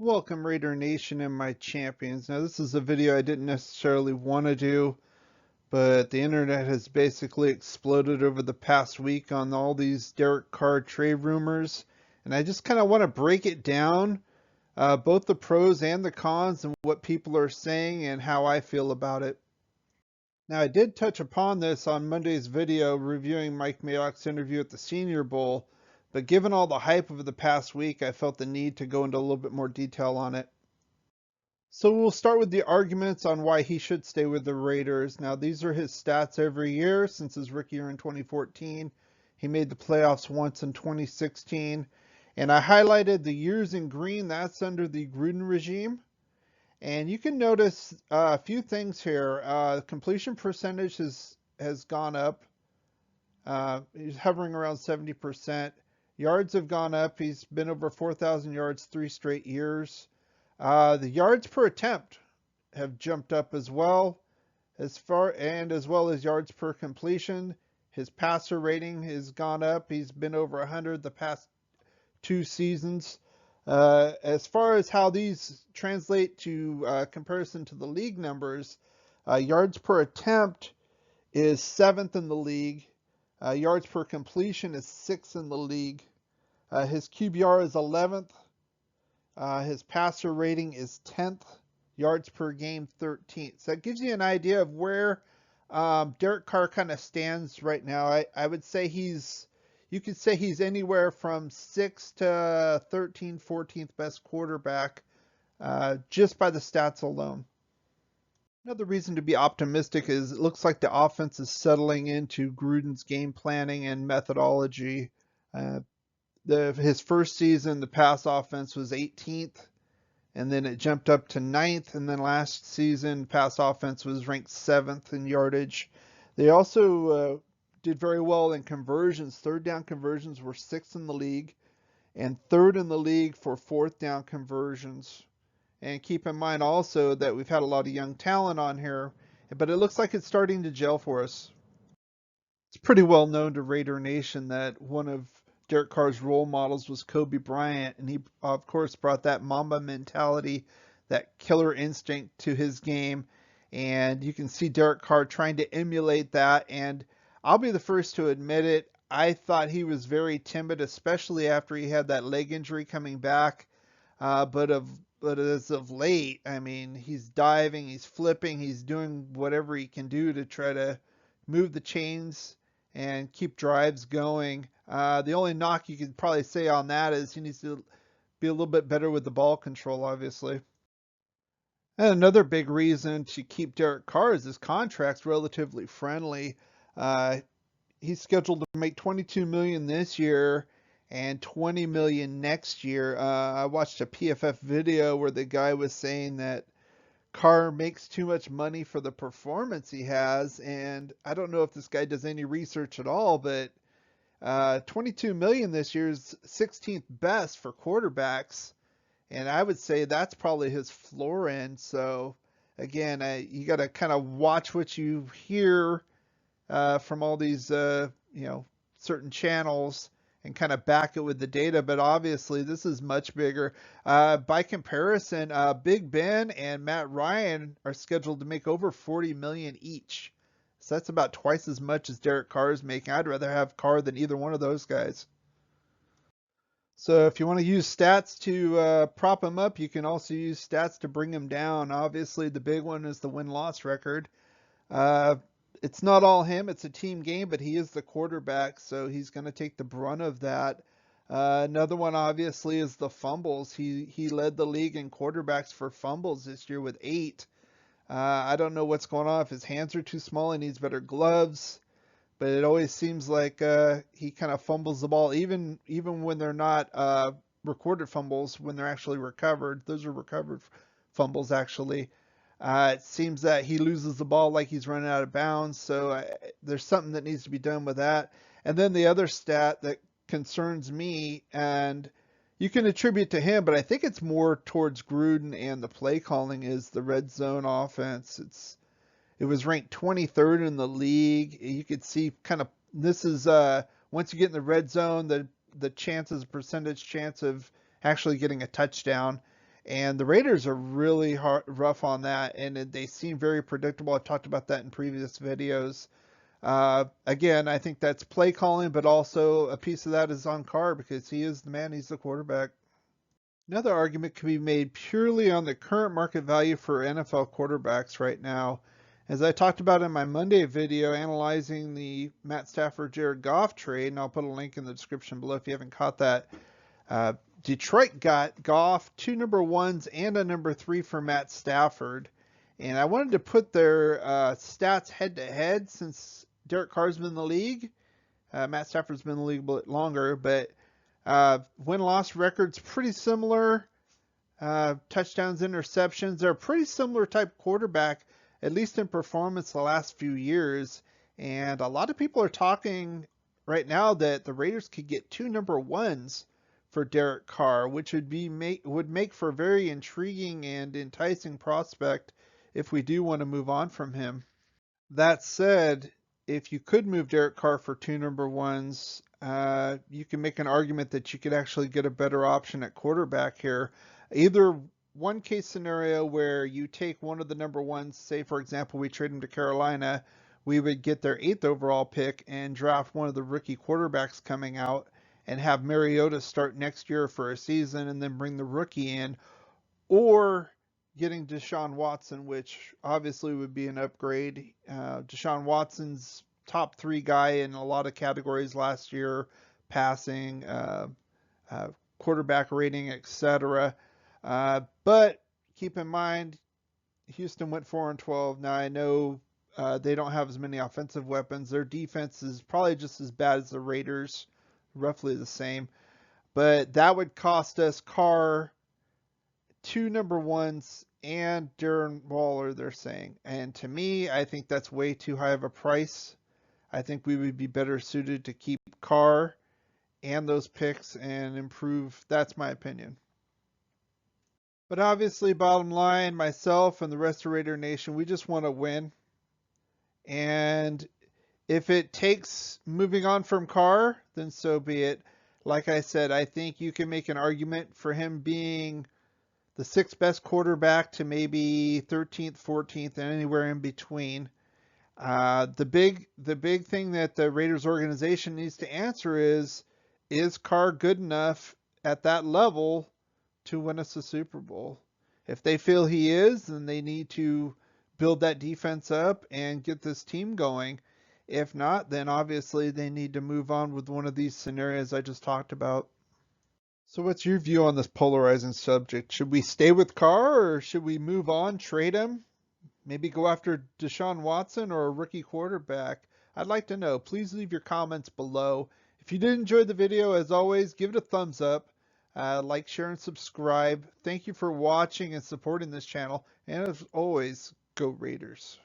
Welcome Raider Nation and my champions. Now this is a video I didn't necessarily want to do, but the internet has basically exploded over the past week on all these Derek Carr trade rumors, and I just kind of want to break it down, both the pros and the cons and what people are saying and how I feel about it. Now I did touch upon this on Monday's video reviewing Mike Mayock's interview at the Senior Bowl, but given all the hype of the past week, I felt the need to go into a little bit more detail on it. So we'll start with the arguments on why he should stay with the Raiders. Now, these are his stats every year since his rookie year in 2014. He made the playoffs once in 2016. And I highlighted the years in green. That's under the Gruden regime. And you can notice a few things here. Completion percentage has gone up. He's hovering around 70%. Yards have gone up. He's been over 4,000 yards 3 straight years. The yards per attempt have jumped up as well, as well as yards per completion. His passer rating has gone up. He's been over 100 the past 2 seasons. As far as how these translate to comparison to the league numbers, yards per attempt is 7th in the league. Yards per completion is 6th in the league. His QBR is 11th. His passer rating is 10th, yards per game 13th. So that gives you an idea of where Derek Carr kind of stands right now. I would say you could say he's anywhere from 6th to 13th, 14th best quarterback just by the stats alone. Another reason to be optimistic is it looks like the offense is settling into Gruden's game planning and methodology. His first season, the pass offense was 18th, and then it jumped up to 9th, and then last season, pass offense was ranked 7th in yardage. They also did very well in conversions. Third down conversions were 6th in the league, and 3rd in the league for 4th down conversions. And keep in mind also that we've had a lot of young talent on here, but it looks like it's starting to gel for us. It's pretty well known to Raider Nation that one of Derek Carr's role models was Kobe Bryant, and he, of course, brought that Mamba mentality, that killer instinct to his game, and you can see Derek Carr trying to emulate that, and I'll be the first to admit it, I thought he was very timid, especially after he had that leg injury coming back, but as of late, I mean, he's diving, he's flipping, he's doing whatever he can do to try to move the chains and keep drives going. The only knock you could probably say on that is he needs to be a little bit better with the ball control, obviously. And another big reason to keep Derek Carr is his contract's relatively friendly. Uh, he's scheduled to make $22 million this year and $20 million next year. I watched a PFF video where the guy was saying that Carr makes too much money for the performance he has, and I don't know if this guy does any research at all, but $22 million this year is 16th best for quarterbacks, and I would say that's probably his floor end. So again, you got to kind of watch what you hear from all these certain channels and kind of back it with the data, but obviously this is much bigger. By comparison, Big Ben and Matt Ryan are scheduled to make over $40 million each. So that's about twice as much as Derek Carr is making. I'd rather have Carr than either one of those guys. So if you want to use stats to prop him up, you can also use stats to bring him down. Obviously, the big one is the win-loss record. It's not all him, it's a team game, but he is the quarterback, so he's going to take the brunt of that. Another one, obviously, is the fumbles. He led the league in quarterbacks for fumbles this year with 8. I don't know what's going on, if his hands are too small, he needs better gloves, but it always seems like he kind of fumbles the ball, even when they're not recorded fumbles, when they're actually recovered. Those are recovered fumbles, actually. It seems that he loses the ball like he's running out of bounds, so there's something that needs to be done with that. And then the other stat that concerns me, and you can attribute to him, but I think it's more towards Gruden and the play calling, is the red zone offense. It was ranked 23rd in the league. You could see kind of this is once you get in the red zone, the percentage chance of actually getting a touchdown. And the Raiders are really rough on that, and they seem very predictable. I've talked about that in previous videos. Again, I think that's play calling, but also a piece of that is on Carr because he is the man, he's the quarterback. Another argument can be made purely on the current market value for NFL quarterbacks right now. As I talked about in my Monday video analyzing the Matt Stafford Jared Goff trade, and I'll put a link in the description below if you haven't caught that. Detroit got Goff, 2 number ones and a number 3 for Matt Stafford. And I wanted to put their stats head to head since Derek Carr's been in the league. Matt Stafford's been in the league a bit longer, but win-loss records pretty similar. Touchdowns, interceptions. They're a pretty similar type quarterback, at least in performance the last few years. And a lot of people are talking right now that the Raiders could get 2 number ones for Derek Carr, which would make for a very intriguing and enticing prospect if we do want to move on from him. That said, if you could move Derek Carr for 2 number ones, you can make an argument that you could actually get a better option at quarterback here. Either one case scenario where you take one of the number ones, say for example we trade him to Carolina, we would get their 8th overall pick and draft one of the rookie quarterbacks coming out and have Mariota start next year for a season and then bring the rookie in, or getting Deshaun Watson, which obviously would be an upgrade. Deshaun Watson's top 3 guy in a lot of categories last year, passing, uh, quarterback rating, etc. But keep in mind, Houston went 4-12. Now I know they don't have as many offensive weapons. Their defense is probably just as bad as the Raiders, roughly the same. But that would cost us Carr, 2 number ones, and Darren Waller, they're saying. And to me, I think that's way too high of a price. I think we would be better suited to keep Carr and those picks and improve. That's my opinion. But obviously, bottom line, myself and the rest of Raider Nation, we just want to win. And if it takes moving on from Carr, then so be it. Like I said, I think you can make an argument for him being the 6th best quarterback to maybe 13th, 14th, and anywhere in between. The big thing that the Raiders organization needs to answer is Carr good enough at that level to win us a Super Bowl? If they feel he is, then they need to build that defense up and get this team going. If not, then obviously they need to move on with one of these scenarios I just talked about. So what's your view on this polarizing subject? Should we stay with Carr or should we move on, trade him? Maybe go after Deshaun Watson or a rookie quarterback? I'd like to know. Please leave your comments below. If you did enjoy the video, as always, give it a thumbs up. Like, share, and subscribe. Thank you for watching and supporting this channel. And as always, go Raiders.